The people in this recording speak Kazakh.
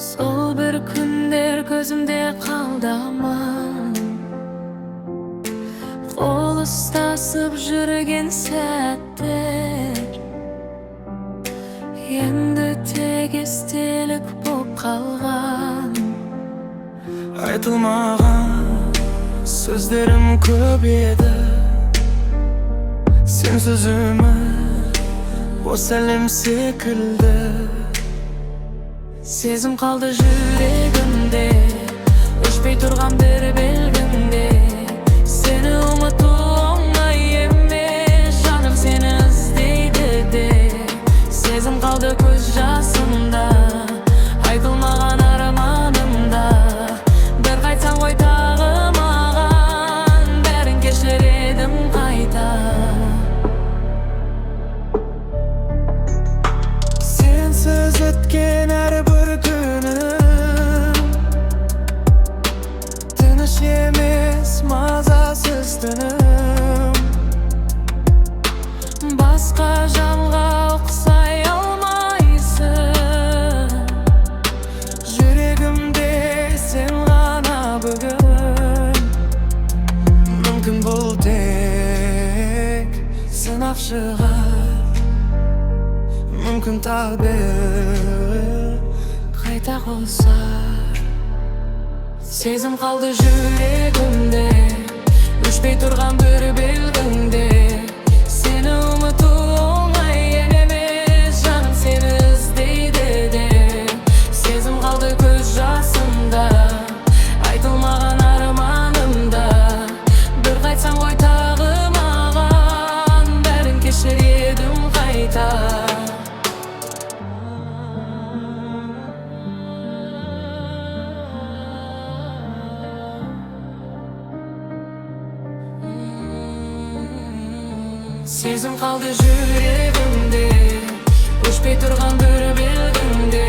Сол бір күндер көзімде қалды аман, қол ұстасып жүрген сәттер енді тек естелік боп қалған. Айтылмаған сөздерім көп еді, сенсіз өмір бос әлем секілді. Сезім қалды жүрегімде, өшпей тұрған бір белгімде. Сені ұмыту оңай емес, жаным сені іздейді де. Сезім қалды көз жасымда, айтылмаған арманымда. Бір қайтсаң ғой тағы маған, бәрін кешір едім қайта. Сенсіз өткен әрбір күнім тыныш емес, мазасыз түнім. Басқа жанға ұқсай алмайсың, жүрегімде сен ғана бүгін. Мүмкін бұл тек сынақ шығар, мүмкін тағдыр қайта қосар. Сезім қалды жүрегімде, өшпей тұрған бір белгімде. Сені ұмыту оңай емес, жаным сені іздейді де. Сезім қалды көз жасымда, айтылмаған арманымда. Бір қайтсаң ғой тағы маған, бәрін кешір едім қайта. Сезім қалды жүрегімде, өшпей тұрған бір белгімде.